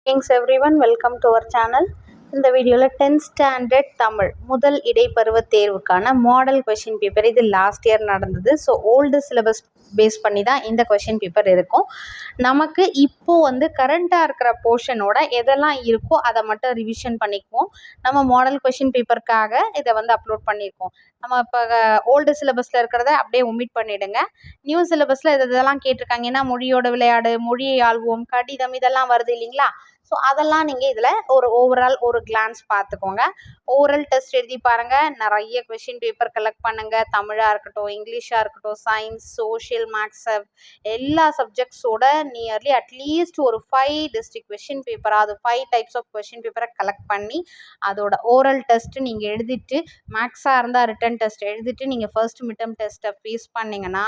Thanks everyone, welcome to our channel. இந்த வீடியோவில் 10th standard Tamil முதல் இடைப்பருவ தேர்வுக்கான மாடல் கொஷின் பேப்பர் இது லாஸ்ட் இயர் நடந்தது. ஸோ ஓல்டு சிலபஸ் பேஸ் பண்ணி தான் இந்த கொஷின் பேப்பர் இருக்கும். நமக்கு இப்போது கரண்ட்டாக இருக்கிற போர்ஷனோட எதெல்லாம் இருக்கோ அதை மட்டும் ரிவிஷன் பண்ணிக்குவோம். நம்ம மாடல் கொஷின் பேப்பருக்காக இதை அப்லோட் பண்ணியிருக்கோம். நம்ம இப்போ ஓல்டு சிலபஸில் இருக்கிறத அப்படியே ஒமிட் பண்ணிவிடுங்க. நியூ சிலபஸில் இதெல்லாம் கேட்டிருக்காங்க. ஏன்னா மொழியோட விளையாடு, மொழியை ஆள்வோம், கடிதம் இதெல்லாம் வருது இல்லைங்களா? ஸோ அதெல்லாம் நீங்கள் இதில் ஒரு ஓவரால் ஒரு கிளான்ஸ் பார்த்துக்கோங்க. ஓரல் டெஸ்ட் எழுதி பாருங்கள். நிறைய கொஷின் பேப்பர் கலெக்ட் பண்ணுங்கள். தமிழாக இருக்கட்டும், இங்கிலீஷாக இருக்கட்டும், சயின்ஸ், சோஷியல், மேக்ஸ் எல்லா சப்ஜெக்ட்ஸோட நியர்லி அட்லீஸ்ட் ஒரு 5 டிஸ்ட்ரிக்ட் கொஷின் பேப்பர், அது 5 டைப்ஸ் ஆஃப் கொஷின் பேப்பரை கலெக்ட் பண்ணி அதோட ஓரல் டெஸ்ட்டு நீங்கள் எழுதிட்டு, மேக்ஸாக இருந்தால் ரிட்டன் டெஸ்ட் எழுதிட்டு நீங்கள் ஃபர்ஸ்ட் மிட்டம் டெஸ்ட்டை ஃபேஸ் பண்ணிங்கன்னா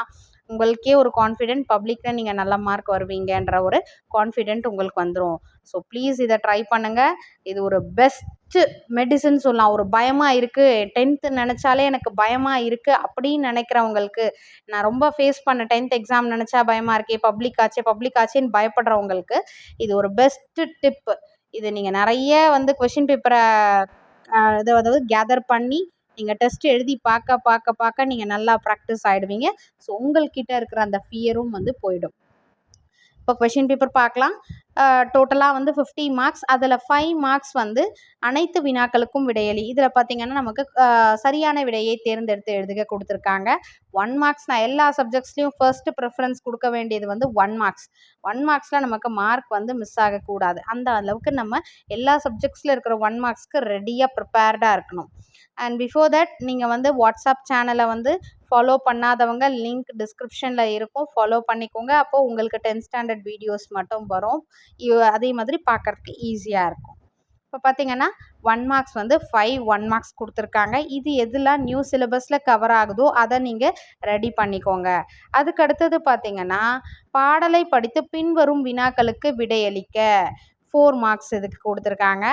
உங்களுக்கே ஒரு கான்ஃபிடென்ட், பப்ளிக்கில் நீங்கள் நல்ல மார்க் வருவீங்கன்ற ஒரு கான்ஃபிடென்ட் உங்களுக்கு வந்துடும். ஸோ ப்ளீஸ் இதை ட்ரை பண்ணுங்கள். இது ஒரு பெஸ்ட்டு மெடிசன் சொல்லலாம். ஒரு பயமாக இருக்குது, 10th நினச்சாலே எனக்கு பயமாக இருக்குது அப்படின்னு நினைக்கிறவங்களுக்கு, நான் ரொம்ப ஃபேஸ் பண்ண 10th எக்ஸாம் நினச்சா பயமாக இருக்கே, பப்ளிக் ஆச்சேன்னு பயப்படுறவங்களுக்கு இது ஒரு பெஸ்ட்டு டிப்பு. இது நீங்கள் நிறைய கொஷின் பேப்பரை அதாவது கேதர் பண்ணி நீங்கள் டெஸ்ட் எழுதி பார்க்க நீங்கள் நல்லா ப்ராக்டிஸ் ஆகிடுவீங்க. ஸோ உங்கள்கிட்ட இருக்கிற அந்த ஃபியரும் போயிடும். இப்போ கொஷின் பேப்பர் பார்க்கலாம். டோட்டலாக 50 மார்க்ஸ். அதில் 5 மார்க்ஸ் அனைத்து வினாக்களுக்கும் விடையளி. இதில் பார்த்திங்கன்னா நமக்கு சரியான விடையை தேர்ந்தெடுத்து எழுதுக கொடுத்துருக்காங்க. 1 மார்க்ஸ். நான் எல்லா சப்ஜெக்ட்ஸ்லையும் ஃபர்ஸ்ட் ப்ரிஃபரன்ஸ் கொடுக்க வேண்டியது 1 மார்க்ஸ். 1 மார்க்ஸில் நமக்கு மார்க் மிஸ் ஆகக்கூடாது. அந்த அளவுக்கு நம்ம எல்லா சப்ஜெக்ட்ஸில் இருக்கிற 1 மார்க்ஸ்க்கு ரெடியாக ப்ரிப்பேர்டாக இருக்கணும். அண்ட் பிஃபோர் தட் நீங்கள் வாட்ஸ்அப் சேனலை ஃபாலோ பண்ணாதவங்க லிங்க் டிஸ்கிரிப்ஷனில் இருக்கும், ஃபாலோ பண்ணிக்கோங்க. அப்போது உங்களுக்கு 10th ஸ்டாண்டர்ட் வீடியோஸ் மட்டும் வரும். அதே மாதிரி பார்க்குறதுக்கு ஈஸியாக இருக்கும். இப்போ பார்த்தீங்கன்னா 1 மார்க்ஸ் 5 1 மார்க்ஸ் கொடுத்துருக்காங்க. இது எதெல்லாம் நியூ சிலபஸில் கவர் ஆகுதோ அதை நீங்கள் ரெடி பண்ணிக்கோங்க. அதுக்கு அடுத்தது பார்த்தீங்கன்னா பாடலை படித்து பின்வரும் வினாக்களுக்கு விடையளிக்க 4 மார்க்ஸ் இதுக்கு கொடுத்துருக்காங்க.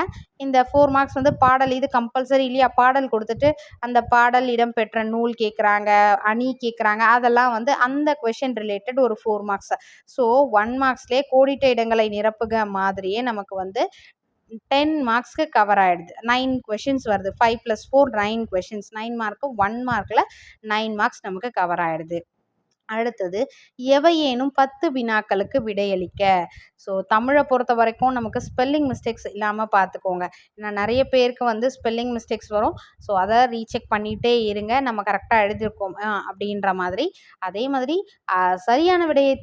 இந்த 4 மார்க்ஸ் பாடல் இது கம்பல்சரி இல்லையா? பாடல் கொடுத்துட்டு அந்த பாடல் இடம்பெற்ற நூல் கேட்குறாங்க, அணி கேட்குறாங்க. அதெல்லாம் அந்த கொஷின் ரிலேட்டட் ஒரு 4 மார்க்ஸ். ஸோ 1 மார்க்ஸ்லேயே கோடிட்ட இடங்களை நிரப்புக மாதிரியே நமக்கு 10 மார்க்ஸ்க்கு கவர் ஆகிடுது. 9 கொஷின்ஸ் வருது. 5 + 4 9 கொஷின்ஸ். 9 மார்க்கு 1 மார்க்கில் 9 மார்க்ஸ் நமக்கு கவர் ஆகிடுது. அடுத்தது எவையேனும் 10 வினாக்களுக்கு விடையளிக்க. ஸோ தமிழை பொறுத்த வரைக்கும் நமக்கு ஸ்பெல்லிங் மிஸ்டேக்ஸ் இல்லாமல் பார்த்துக்கோங்க. ஏன்னா நிறைய பேருக்கு ஸ்பெல்லிங் மிஸ்டேக்ஸ் வரும். ஸோ அதை ரீசெக் பண்ணிகிட்டே இருங்க, நம்ம கரெக்டாக எழுதியிருக்கோம் அப்படின்ற மாதிரி. அதே மாதிரி சரியான விடையை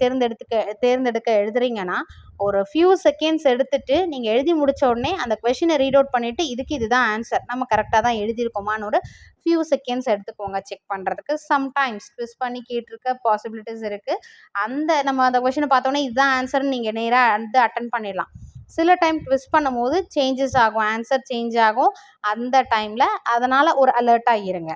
தேர்ந்தெடுக்க எழுதுறீங்கன்னா ஒரு ஃபியூ செகண்ட்ஸ் எடுத்துட்டு நீங்கள் எழுதி முடித்த உடனே அந்த கொஷினை ரீட் அவுட் பண்ணிவிட்டு இதுதான் ஆன்சர், நம்ம கரெக்டாக தான் எழுதியிருக்கோமான்னு ஒரு ஃபியூ செகண்ட்ஸ் எடுத்துக்கோங்க செக் பண்ணுறதுக்கு. சம்டைம்ஸ் ட்விஸ்ட் பண்ணி கேட்டிருக்க பாசிபிலிட்டிஸ் இருக்குது. நம்ம அந்த கொஷினை பார்த்தோன்னே இதுதான் ஆன்சர்னு நீங்கள் நேராக அட்டன் பண்ணிடலாம். சில டைம் ட்விஸ்ட் பண்ணும்போது சேஞ்சஸ் ஆகும், ஆன்சர் சேஞ்ச் ஆகும் அந்த டைமில். அதனால் ஒரு அலர்ட்டாக இருங்க.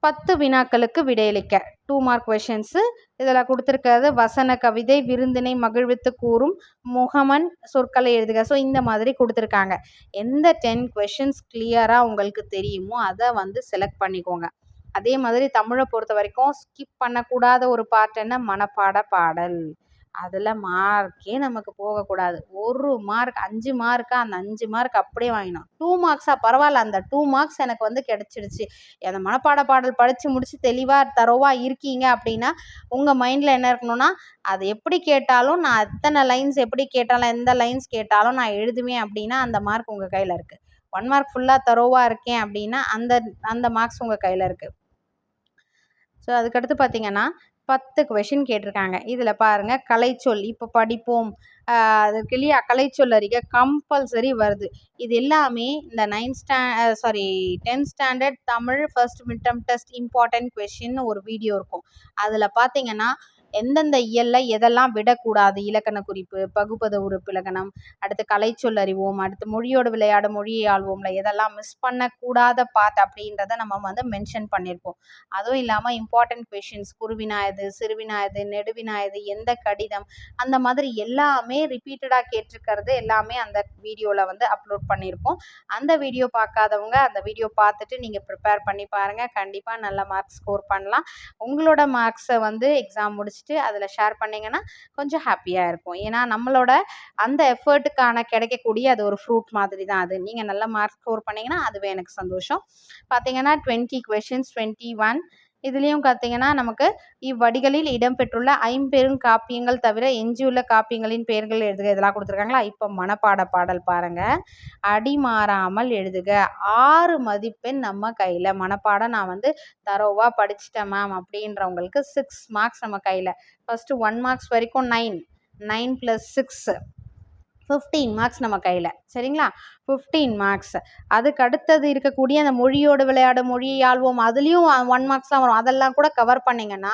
10 வினாக்களுக்கு விடையளிக்க 2 மார்க் கொஷின்ஸு. இதில் கொடுத்துருக்கிறது வசன கவிதை, விருந்தினை மகிழ்வித்து கூறும், முகமன் சொற்களை எழுதுக. ஸோ இந்த மாதிரி கொடுத்துருக்காங்க. எந்த 10 கொஷின்ஸ் கிளியராக உங்களுக்கு தெரியுமோ அதை செலக்ட் பண்ணிக்கோங்க. அதே மாதிரி தமிழை பொறுத்த வரைக்கும் ஸ்கிப் பண்ணக்கூடாத ஒரு பார்ட் என்ன? மனப்பாட பாடல். அதில் மார்க்கே நமக்கு போகக்கூடாது. 1 மார்க் 5 மார்க்கா, அந்த 5 மார்க் அப்படியே வாங்கினோம். 2 மார்க்ஸா பரவாயில்ல, அந்த 2 மார்க்ஸ் எனக்கு கிடச்சிடுச்சு. அந்த மனப்பாட பாடல் படித்து முடித்து தெளிவாக தரோவாக இருக்கீங்க அப்படின்னா உங்கள் மைண்டில் என்ன இருக்கணும்னா, அது எப்படி கேட்டாலும் நான் எத்தனை லைன்ஸ் எப்படி கேட்டாலும் எந்த லைன்ஸ் கேட்டாலும் நான் எழுதுவேன் அப்படின்னா அந்த மார்க் உங்கள் கையில் இருக்குது. 1 மார்க் ஃபுல்லாக தரோவாக இருக்கேன் அப்படின்னா அந்த மார்க்ஸ் உங்கள் கையில் இருக்குது. ஸோ அதுக்கடுத்து பார்த்தீங்கன்னா 10 கொஷின் கேட்டிருக்காங்க. இதில் பாருங்கள் கலைச்சொல் இப்போ படிப்போம், அதுக்கு இல்லையா கலைச்சொல் அறிக கம்பல்சரி வருது. இது எல்லாமே இந்த 10th standard Tamil first midterm test important question ஒரு வீடியோ இருக்கும். அதில் பார்த்தீங்கன்னா எந்தெந்த இயலில் எதெல்லாம் விடக்கூடாது, இலக்கண குறிப்பு, பகுபத உறுப்பு இலக்கணம், அடுத்து கலைச்சொல் அறிவோம், அடுத்து மொழியோடு விளையாட, மொழியை ஆள்வோம்ல எதெல்லாம் மிஸ் பண்ணக்கூடாத பார்ட் அப்படின்றத நம்ம மென்ஷன் பண்ணியிருப்போம். அதுவும் இல்லாமல் இம்பார்ட்டன்ட் கொஷின்ஸ் குறுவினாயது, சிறுவினாயது, நெடுவினாயது, எந்த கடிதம், அந்த மாதிரி எல்லாமே ரிப்பீட்டடாக கேட்டிருக்கிறது எல்லாமே அந்த வீடியோவில் அப்லோட் பண்ணியிருப்போம். அந்த வீடியோ பார்க்காதவங்க அந்த வீடியோ பார்த்துட்டு நீங்கள் ப்ரிப்பேர் பண்ணி பாருங்கள். கண்டிப்பாக நல்ல மார்க்ஸ் ஸ்கோர் பண்ணலாம். உங்களோட மார்க்ஸை எக்ஸாம் முடிச்சுட்டு படிச்சுட்டு அதில் ஷேர் பண்ணிங்கன்னா கொஞ்சம் ஹாப்பியாக இருக்கும். ஏன்னா நம்மளோட அந்த எஃபர்ட்டுக்கான கிடைக்கக்கூடிய அது ஒரு ஃப்ரூட் மாதிரி தான் அது. நீங்கள் நல்ல மார்க் ஸ்கோர் பண்ணிங்கன்னா அதுவே எனக்கு சந்தோஷம். பார்த்தீங்கன்னா 20 questions 21 இதுலேயும் பார்த்தீங்கன்னா நமக்கு இவ்வடிகளில் இடம்பெற்றுள்ள ஐம்பெரும் காப்பியங்கள் தவிர எஞ்சியுள்ள காப்பியங்களின் பெயர்கள் எழுதுக இதெல்லாம் கொடுத்துருக்காங்களா. இப்போ மனப்பாட பாடல் பாருங்க. அடி மாறாமல் எழுதுக. 6 மதிப்பெண் நம்ம கையில். மனப்பாடம் நான் வந்து தரோவா படிச்சுட்டேன் மேம் அப்படின்றவங்களுக்கு 6 மார்க்ஸ் நம்ம கையில். ஃபஸ்ட்டு 1 மார்க்ஸ் வரைக்கும் 9 + 6 15 மார்க்ஸ் நம்ம கையில். சரிங்களா, 15 மார்க்ஸ். அதுக்கு அடுத்தது இருக்கக்கூடிய அந்த மொழியோடு விளையாடு, மொழியை ஆள்வோம், அதுலேயும் 1 மார்க்ஸ் தான் வரும். அதெல்லாம் கூட கவர் பண்ணிங்கன்னா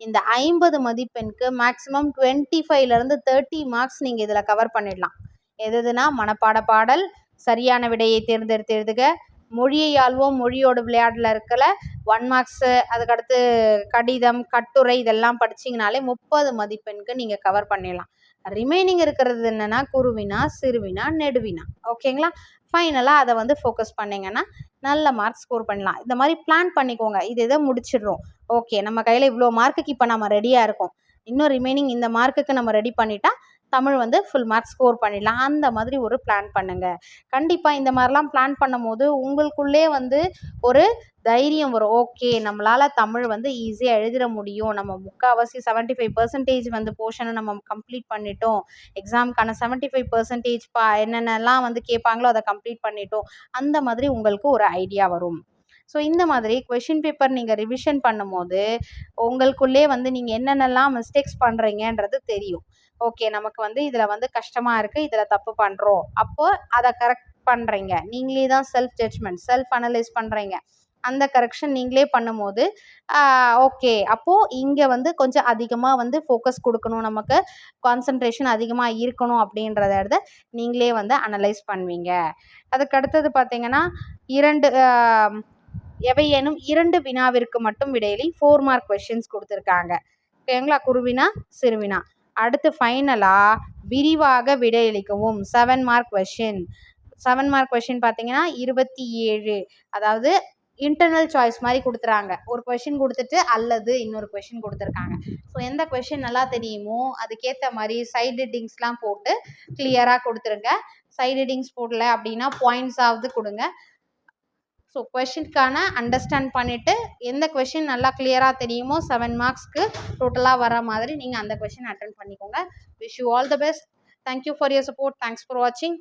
இந்த 50 மதிப்பெண்க்கு மேக்ஸிமம் 25லேருந்து 30 மார்க்ஸ் நீங்கள் இதில் கவர் பண்ணிடலாம். எதுனா மனப்பாட பாடல், சரியான விடையை தேர்ந்தெடுத்து எழுதுக, மொழியை ஆள்வோம், மொழியோடு விளையாடல இருக்கல 1 மார்க்ஸு, அதுக்கடுத்து கடிதம், கட்டுரை இதெல்லாம் படிச்சிங்கனாலே 30 மதிப்பெண்க்கு நீங்கள் கவர் பண்ணிடலாம். ரிமைனிங் இருக்கிறது என்னன்னா குறுவினா, சிறுவினா, நெடுவினா. ஓகேங்களா, ஃபைனலாக அதை வந்து ஃபோக்கஸ் பண்ணிங்கன்னா நல்ல மார்க் ஸ்கோர் பண்ணலாம். இந்த மாதிரி பிளான் பண்ணிக்கோங்க. இதை முடிச்சிடுறோம். ஓகே, நம்ம கையில் இவ்வளோ மார்க்குக்கு இப்போ நம்ம ரெடியாக இருக்கோம். இன்னும் ரிமைனிங் இந்த மார்க்குக்கு நம்ம ரெடி பண்ணிட்டா தமிழ் வந்து ஃபுல் மார்க் ஸ்கோர் பண்ணிடலாம். அந்த மாதிரி ஒரு பிளான் பண்ணுங்க. கண்டிப்பாக இந்த மாதிரிலாம் பிளான் பண்ணும் போது உங்களுக்குள்ளே வந்து ஒரு தைரியம் வரும். ஓகே, நம்மளால் தமிழ் வந்து ஈஸியாக எழுதிட முடியும். நம்ம முக்கால்வாசி 75% வந்து போர்ஷனை நம்ம கம்ப்ளீட் பண்ணிட்டோம். எக்ஸாமுக்கான 75% என்னென்னலாம் வந்து கேட்பாங்களோ அதை கம்ப்ளீட் பண்ணிட்டோம். அந்த மாதிரி உங்களுக்கு ஒரு ஐடியா வரும். ஸோ இந்த மாதிரி கொஷின் பேப்பர் நீங்கள் ரிவிஷன் பண்ணும்போது உங்களுக்குள்ளே வந்து நீங்கள் என்னென்னலாம் மிஸ்டேக்ஸ் பண்ணுறீங்கன்றது தெரியும். ஓகே, நமக்கு வந்து இதில் வந்து கஷ்டமாக இருக்குது, இதில் தப்பு பண்ணுறோம், அப்போ அதை கரெக்ட் பண்ணுறீங்க. நீங்களே தான் செல்ஃப் ஜட்ஜ்மெண்ட், செல்ஃப் அனலைஸ் பண்ணுறீங்க. அந்த கரெக்ஷன் நீங்களே பண்ணும்போது ஓகே, அப்போது இங்கே வந்து கொஞ்சம் அதிகமாக வந்து ஃபோக்கஸ் கொடுக்கணும், நமக்கு கான்சன்ட்ரேஷன் அதிகமாக இருக்கணும் அப்படின்றத நீங்களே வந்து அனலைஸ் பண்ணுவீங்க. அதுக்கு அடுத்தது பார்த்தீங்கன்னா 2 எவையேனும் 2 வினாவிற்கு மட்டும் விடையிலி 4 மார்க் கொஷின்ஸ் கொடுத்துருக்காங்க. ஓகேங்களா, குறுவினா, சிறுவினா. அடுத்து ஃபைனலாக விரிவாக விடையளிக்கவும் 7 மார்க் கொஷின். 7 மார்க் கொஷின் பார்த்தீங்கன்னா 27, அதாவது இன்டர்னல் சாய்ஸ் மாதிரி கொடுத்துறாங்க. ஒரு கொஷின் கொடுத்துட்டு அல்லது இன்னொரு கொஷின் கொடுத்துருக்காங்க. ஸோ எந்த கொஷின் நல்லா தெரியுமோ அதுக்கேற்ற மாதிரி சைட் ஹெட்டிங்ஸ்லாம் போட்டு கிளியராக கொடுத்துருங்க. சைட் ஹெட்டிங்ஸ் போடல அப்படின்னா பாயிண்ட்ஸாவது கொடுங்க. ஸோ கொஷினுக்கான அண்டர்ஸ்டாண்ட் பண்ணிவிட்டு எந்த கொஷின் நல்லா கிளியராக தெரியுமோ 7 மார்க்ஸ்க்கு டோட்டலாக வர மாதிரி நீங்கள் அந்த கொஷின் அட்டன் பண்ணிக்கோங்க. Wish you all the best. Thank you for your support. Thanks for வாட்சிங்.